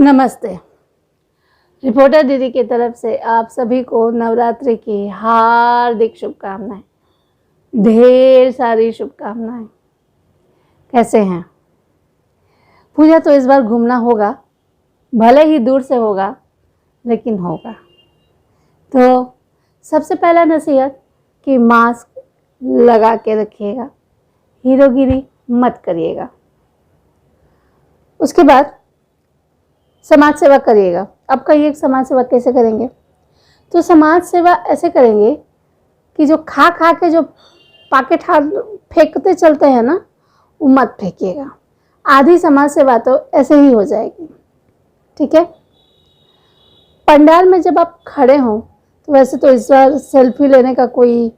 नमस्ते। रिपोर्टर दीदी की तरफ से आप सभी को नवरात्रि की हार्दिक शुभकामनाएं, ढेर सारी शुभकामनाएं। कैसे हैं? पूजा तो इस बार घूमना होगा, भले ही दूर से होगा लेकिन होगा। तो सबसे पहला नसीहत कि मास्क लगा के रखिएगा, हीरोगिरी मत करिएगा। उसके बाद समाज सेवा करिएगा। अब कहिए समाज सेवा कैसे करेंगे? तो समाज सेवा ऐसे करेंगे कि जो खा खा के जो पाकेट हाथ फेंकते चलते हैं ना, वो मत फेंकिएगा। आधी समाज सेवा तो ऐसे ही हो जाएगी। ठीक है? पंडाल में जब आप खड़े हों तो वैसे तो इस बार सेल्फी लेने का कोई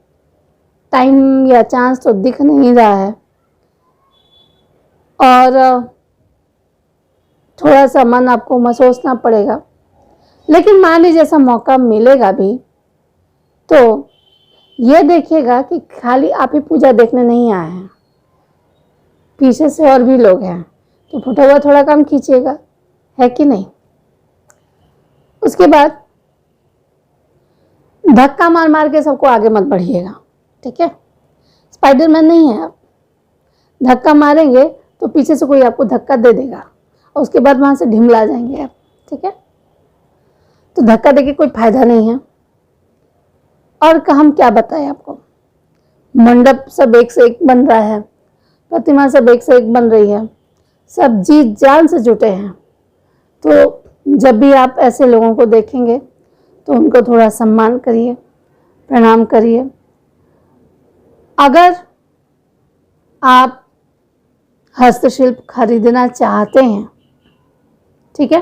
टाइम या चांस तो दिख नहीं रहा है, और थोड़ा सा मन आपको महसूसना पड़ेगा। लेकिन मान लीजिए ऐसा मौका मिलेगा भी तो ये देखिएगा कि खाली आप ही पूजा देखने नहीं आए हैं, पीछे से और भी लोग हैं, तो फुटा हुआ थोड़ा कम खींचिएगा, है कि नहीं? उसके बाद धक्का मार मार के सबको आगे मत बढ़िएगा। ठीक है? स्पाइडरमैन नहीं है आप। धक्का मारेंगे तो पीछे से कोई आपको धक्का दे देगा और उसके बाद वहां से ढिमला जाएंगे आप। ठीक है? तो धक्का देके कोई फायदा नहीं है। और हम क्या बताएं आपको, मंडप सब एक से एक बन रहा है, प्रतिमा सब एक से एक बन रही है, सब जी जान से जुटे हैं। तो जब भी आप ऐसे लोगों को देखेंगे तो उनको थोड़ा सम्मान करिए, प्रणाम करिए। अगर आप हस्तशिल्प खरीदना चाहते हैं, ठीक है,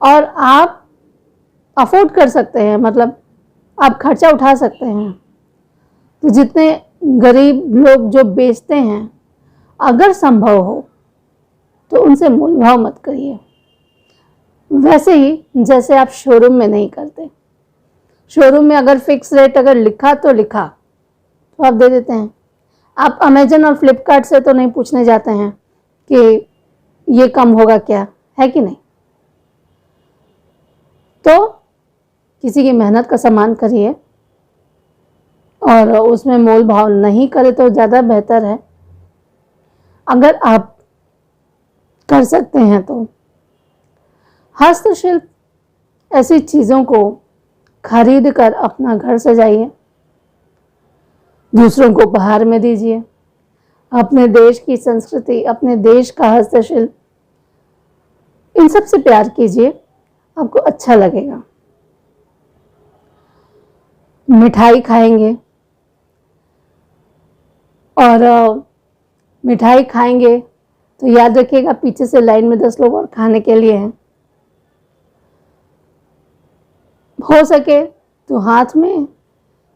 और आप अफोर्ड कर सकते हैं, मतलब आप खर्चा उठा सकते हैं, तो जितने गरीब लोग जो बेचते हैं, अगर संभव हो तो उनसे मोल भाव मत करिए। वैसे ही जैसे आप शोरूम में नहीं करते। शोरूम में अगर फिक्स रेट अगर लिखा तो लिखा तो आप दे देते हैं। आप अमेजन और फ्लिपकार्ट से तो नहीं पूछने जाते हैं कि ये कम होगा क्या, है कि नहीं? तो किसी की मेहनत का सम्मान करिए, और उसमें मोल भाव नहीं करे तो ज़्यादा बेहतर है। अगर आप कर सकते हैं तो हस्तशिल्प ऐसी चीज़ों को खरीद कर अपना घर सजाइए, दूसरों को उपहार में दीजिए। अपने देश की संस्कृति, अपने देश का हस्तशिल्प, इन सब से प्यार कीजिए, आपको अच्छा लगेगा। मिठाई खाएंगे, और मिठाई खाएंगे तो याद रखिएगा पीछे से लाइन में 10 लोग और खाने के लिए हैं। हो सके तो हाथ में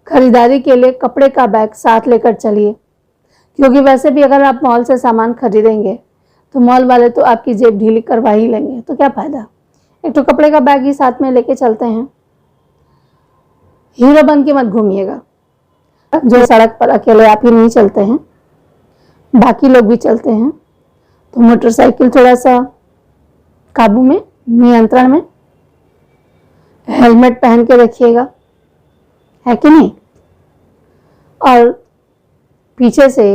खरीदारी के लिए कपड़े का बैग साथ लेकर चलिए, क्योंकि वैसे भी अगर आप मॉल से सामान खरीदेंगे तो मॉल वाले तो आपकी जेब ढीली करवा ही लेंगे, तो क्या फायदा। एक तो कपड़े का बैग ही साथ में लेके चलते हैं। हीरो बन के मत घूमिएगा। जो सड़क पर अकेले आप ही नहीं चलते हैं, बाकी लोग भी चलते हैं, तो मोटरसाइकिल थोड़ा सा काबू में, नियंत्रण में, हेलमेट पहन के रखिएगा, है कि नहीं? और पीछे से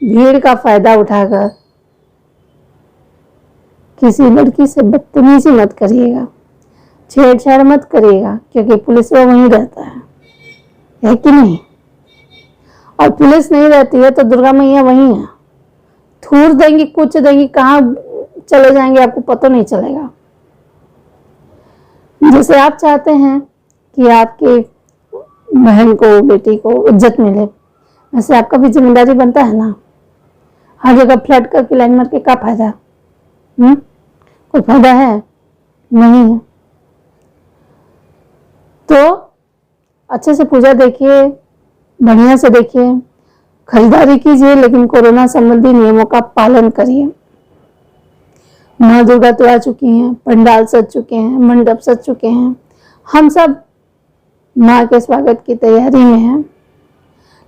भीड़ का फायदा उठाकर किसी लड़की से बदतमीजी मत करिएगा, छेड़छाड़ मत करिएगा, क्योंकि पुलिस वो वहीं रहता है कि नहीं? और पुलिस नहीं रहती है तो दुर्गा मैया वहीं है, थूर देंगी, कुछ देंगी, कहाँ चले जाएंगे आपको पता नहीं चलेगा। जैसे आप चाहते हैं कि आपकी बहन को, बेटी को इज्जत मिले, वैसे आपका भी जिम्मेदारी बनता है ना। हर जगह फ्लड करके लाइन मार के क्या फायदा? कोई फायदा है? नहीं है। तो अच्छे से पूजा देखिए, बढ़िया से देखिए, खरीदारी कीजिए, लेकिन कोरोना संबंधी नियमों का पालन करिए। माँ दुर्गा तो आ चुकी हैं, पंडाल सज चुके हैं, मंडप सज चुके हैं, हम सब माँ के स्वागत की तैयारी में हैं।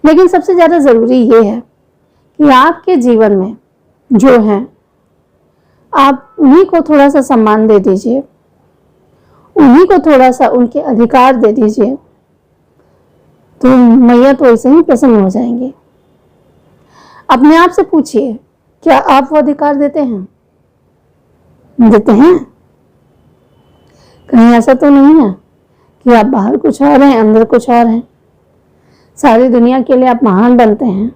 लेकिन सबसे ज़्यादा ज़रूरी ये है कि आपके जीवन में जो है आप उन्हीं को थोड़ा सा सम्मान दे दीजिए, उन्हीं को थोड़ा सा उनके अधिकार दे दीजिए, तो मैया तो ऐसे ही प्रसन्न हो जाएंगे। अपने आप से पूछिए, क्या आप वो अधिकार देते हैं? देते हैं? कहीं ऐसा तो नहीं है कि आप बाहर कुछ और हैं, अंदर कुछ और हैं। सारी दुनिया के लिए आप महान बनते हैं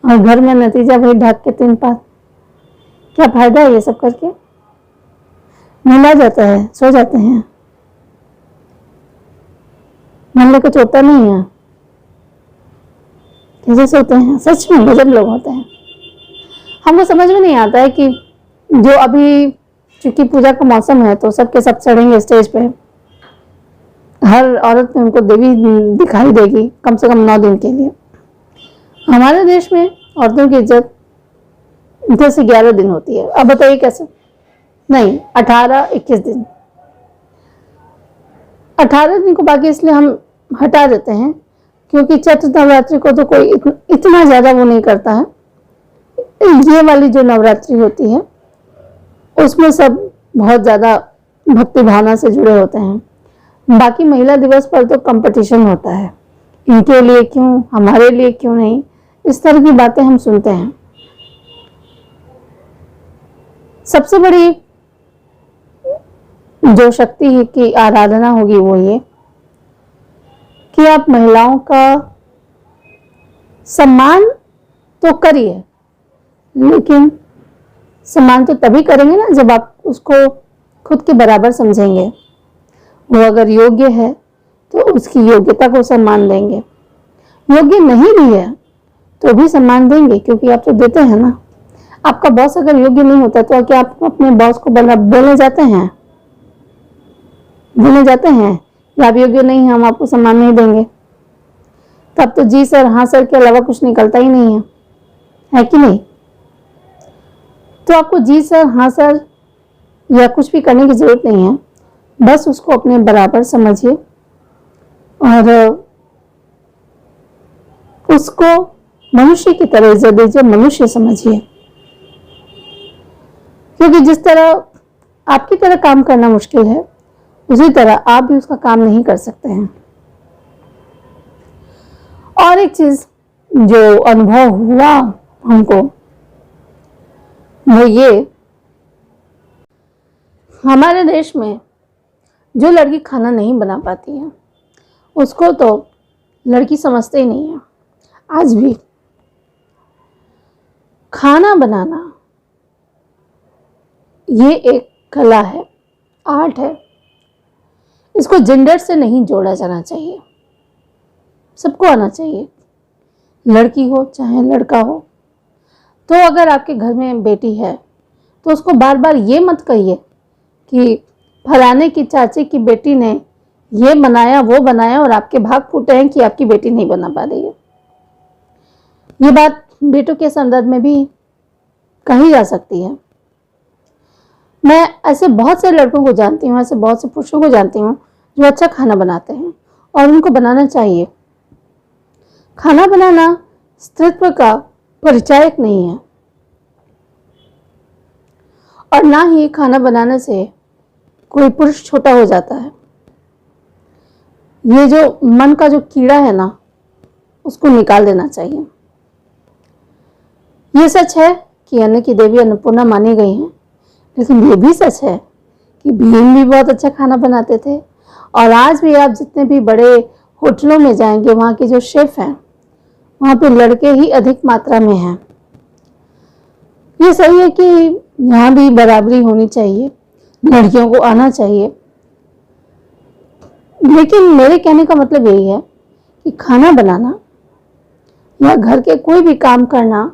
और घर में नतीजा वही ढक के 3 पात। क्या फायदा है ये सब करके? मिला जाता है, सो जाते हैं, मन में कुछ होता नहीं है। कैसे सोते हैं? सच में गजब लोग होते हैं। हमको समझ में नहीं आता है कि जो अभी चूंकि पूजा का मौसम है तो सबके सब चढ़ेंगे स्टेज पे, हर औरत में उनको देवी दिखाई देगी कम से कम 9 दिन के लिए। हमारे देश में औरतों की इज्जत 10 से 11 दिन होती है। अब बताइए कैसे? नहीं, 18-21 दिन। 18 दिन को बाकी इसलिए हम हटा देते हैं क्योंकि चैत्र नवरात्रि को तो कोई इतना ज्यादा वो नहीं करता है। ये वाली जो नवरात्रि होती है उसमें सब बहुत ज्यादा भक्ति भावना से जुड़े होते हैं। बाकी महिला दिवस पर तो कंपटीशन होता है, इनके लिए क्यों, हमारे लिए क्यों नहीं, इस तरह की बातें हम सुनते हैं। सबसे बड़ी जो शक्ति की आराधना होगी वो ये कि आप महिलाओं का सम्मान तो करिए, लेकिन सम्मान तो तभी करेंगे ना जब आप उसको खुद के बराबर समझेंगे। वो अगर योग्य है तो उसकी योग्यता को सम्मान देंगे, योग्य नहीं भी है तो भी सम्मान देंगे, क्योंकि आप तो देते हैं ना। आपका बॉस अगर योग्य नहीं होता तो क्या आप अपने बॉस को बोलने जाते हैं? बोलने जाते हैं कि आप योग्य नहीं हैं, हम आपको सम्मान नहीं देंगे? तब तो जी सर हाँ सर के अलावा कुछ निकलता ही नहीं है कि नहीं? तो आपको जी सर हाँ सर या कुछ भी करने की जरूरत नहीं है, बस उसको अपने बराबर समझिए और उसको मनुष्य की तरह इज्जत दीजिए, मनुष्य समझिए। क्योंकि जिस तरह आपकी तरह काम करना मुश्किल है, उसी तरह आप भी उसका काम नहीं कर सकते हैं। और एक चीज जो अनुभव हुआ हमको वो ये, हमारे देश में जो लड़की खाना नहीं बना पाती है उसको तो लड़की समझते ही नहीं है। आज भी खाना बनाना ये एक कला है, आर्ट है। इसको जेंडर से नहीं जोड़ा जाना चाहिए, सबको आना चाहिए, लड़की हो चाहे लड़का हो। तो अगर आपके घर में बेटी है तो उसको बार बार ये मत कहिए कि फलाने की चाची की बेटी ने ये बनाया वो बनाया और आपके भाग फूटे हैं कि आपकी बेटी नहीं बना पा रही है। ये बात बेटों के संदर्भ में भी कही जा सकती है। मैं ऐसे बहुत से लड़कों को जानती हूँ, ऐसे बहुत से पुरुषों को जानती हूँ जो अच्छा खाना बनाते हैं और उनको बनाना चाहिए। खाना बनाना स्त्रीत्व का परिचायक नहीं है और ना ही खाना बनाने से कोई पुरुष छोटा हो जाता है। ये जो मन का जो कीड़ा है ना, उसको निकाल देना चाहिए। ये सच है कि अन्न की देवी अन्नपूर्णा मानी गई हैं, लेकिन ये भी सच है कि भीम भी बहुत अच्छा खाना बनाते थे। और आज भी आप जितने भी बड़े होटलों में जाएंगे, वहाँ के जो शेफ हैं वहाँ पे लड़के ही अधिक मात्रा में हैं। ये सही है कि यहाँ भी बराबरी होनी चाहिए, लड़कियों को आना चाहिए, लेकिन मेरे कहने का मतलब यही है कि खाना बनाना या घर के कोई भी काम करना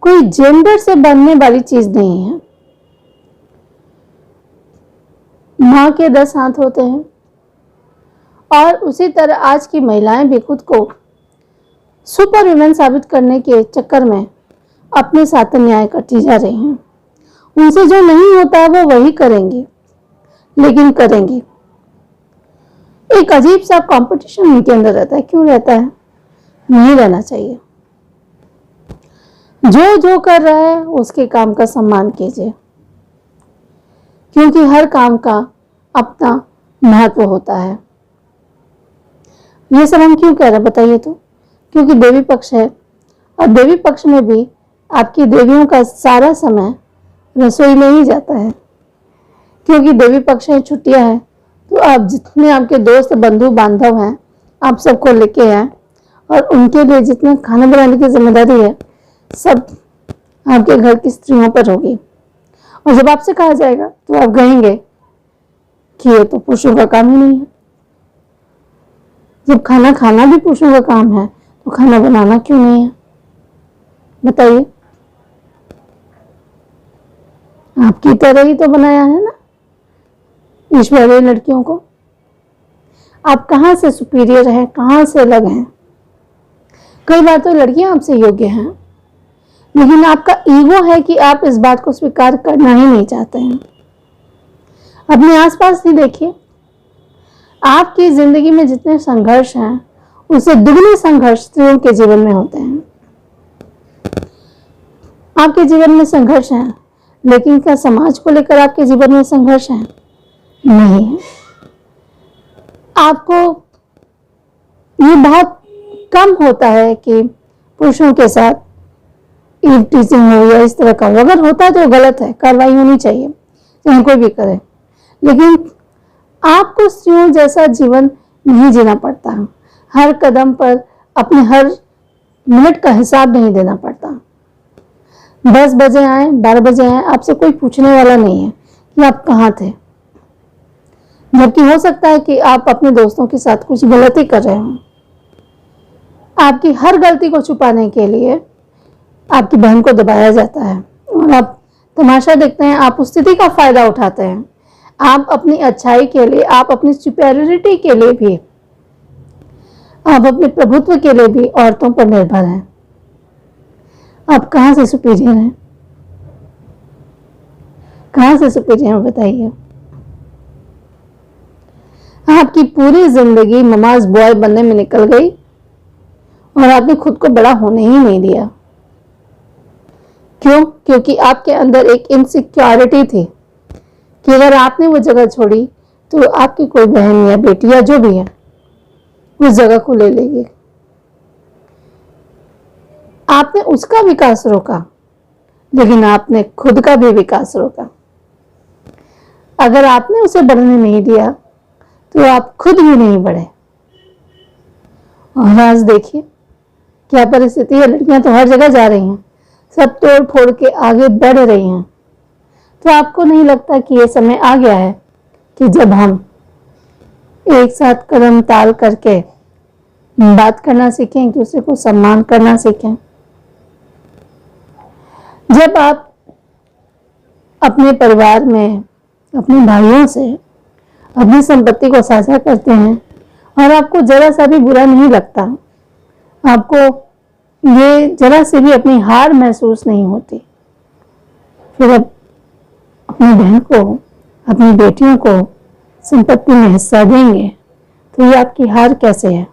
कोई जेंडर से बनने वाली चीज नहीं है। माँ के 10 हाथ होते हैं और उसी तरह आज की महिलाएं भी खुद को सुपर वुमेन साबित करने के चक्कर में अपने साथ न्याय करती जा रही हैं। उनसे जो नहीं होता है वो वही करेंगी, लेकिन करेंगी। एक अजीब सा कंपटीशन उनके अंदर रहता है। क्यों रहता है? नहीं रहना चाहिए। जो जो कर रहा है उसके काम का सम्मान कीजिए, क्योंकि हर काम का अपना महत्व होता है। ये सब हम क्यों कह रहे हैं बताइए तो? क्योंकि देवी पक्ष है, और देवी पक्ष में भी आपकी देवियों का सारा समय रसोई में ही जाता है। क्योंकि देवी पक्ष है, छुट्टियां हैं, तो आप जितने आपके दोस्त बंधु बांधव हैं आप सबको लेके आए, और उनके लिए जितना खाना बनाने की जिम्मेदारी है सब आपके घर की स्त्रियों पर होगी। और जब आपसे कहा जाएगा तो आप कहेंगे कि ये तो पुरुषों का काम ही नहीं है। जब खाना खाना भी पुरुषों का काम है तो खाना बनाना क्यों नहीं है बताइए? आपकी तरह ही तो बनाया है ना ईश्वर ने लड़कियों को। आप कहां से सुपीरियर हैं, कहां से अलग हैं? कई बार तो लड़कियां आपसे योग्य हैं, लेकिन आपका ईगो है कि आप इस बात को स्वीकार करना ही नहीं चाहते हैं। अपने आसपास ही देखिए, आपकी जिंदगी में जितने संघर्ष हैं उससे दुगने संघर्ष स्त्रियों के जीवन में होते हैं। आपके जीवन में संघर्ष है, लेकिन क्या समाज को लेकर आपके जीवन में संघर्ष है? नहीं है। आपको ये बहुत कम होता है कि पुरुषों के साथ ईव टीचिंग हो या इस तरह का हो। अगर होता है तो गलत है, कार्रवाई होनी चाहिए, चाहे कोई भी करे। लेकिन आपको स्त्रियों जैसा जीवन नहीं जीना पड़ता। हर कदम पर अपने हर मिनट का हिसाब नहीं देना पड़ता। 10 बजे आए, 12 बजे आए, आपसे कोई पूछने वाला नहीं है कि आप कहाँ थे। जबकि हो सकता है कि आप अपने दोस्तों के साथ कुछ गलती कर रहे हो। आपकी हर गलती को छुपाने के लिए आपकी बहन को दबाया जाता है, और आप तमाशा देखते हैं, आप उस स्थिति का फायदा उठाते हैं। आप अपनी अच्छाई के लिए, आप अपनी सुपेरियरिटी के लिए भी, आप अपने प्रभुत्व के लिए भी औरतों पर निर्भर हैं। आप कहां से सुपीरियर हैं? कहां से सुपीरियर बताइए? आपकी पूरी जिंदगी ममाज बॉय बनने में निकल गई और आपने खुद को बड़ा होने ही नहीं दिया। क्यों? क्योंकि आपके अंदर एक इनसिक्योरिटी थी कि अगर आपने वो जगह छोड़ी तो आपकी कोई बहन या बेटी या जो भी है उस जगह को ले लेगी। आपने उसका विकास रोका, लेकिन आपने खुद का भी विकास रोका। अगर आपने उसे बढ़ने नहीं दिया तो आप खुद भी नहीं बढ़े। और आज देखिए क्या परिस्थिति है। लड़कियां तो हर जगह जा रही हैं, सब तोड़ फोड़ के आगे बढ़ रही हैं। तो आपको नहीं लगता कि ये समय आ गया है कि जब हम एक साथ कदम ताल करके बात करना सीखें, एक दूसरे को सम्मान करना सीखें? जब आप अपने परिवार में अपने भाइयों से अपनी संपत्ति को साझा करते हैं और आपको जरा सा भी बुरा नहीं लगता, आपको ये जरा से भी अपनी हार महसूस नहीं होती, फिर अब अपनी बहन को, अपनी बेटियों को संपत्ति में हिस्सा देंगे तो ये आपकी हार कैसे है?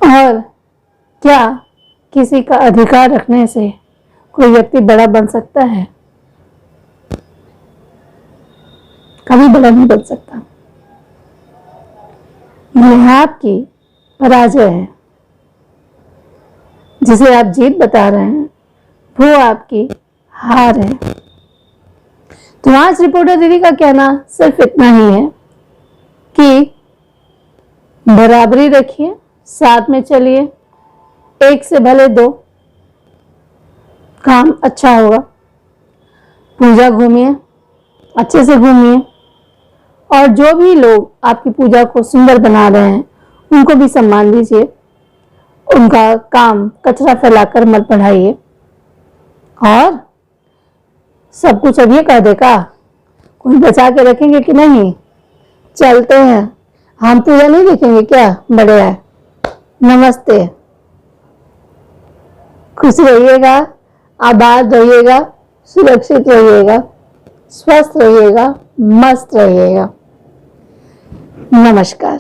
और क्या किसी का अधिकार रखने से कोई व्यक्ति बड़ा बन सकता है? कभी बड़ा नहीं बन सकता। यह आपकी पराजय है। जिसे आप जीत बता रहे हैं वो आपकी हार है। तो आज रिपोर्टर दीदी का कहना सिर्फ इतना ही है कि बराबरी रखिए, साथ में चलिए, एक से भले दो, काम अच्छा होगा। पूजा घूमिए, अच्छे से घूमिए, और जो भी लोग आपकी पूजा को सुंदर बना रहे हैं उनको भी सम्मान दीजिए। उनका काम कचरा फैलाकर मत बढ़ाइए। और सब कुछ अब ये कह देगा, कोई बचा के रखेंगे कि नहीं? चलते हैं, हम पूजा नहीं देखेंगे क्या? बड़े है। नमस्ते, खुश रहिएगा, आबाद रहिएगा, सुरक्षित रहिएगा, स्वस्थ रहिएगा, मस्त रहिएगा। नमस्कार।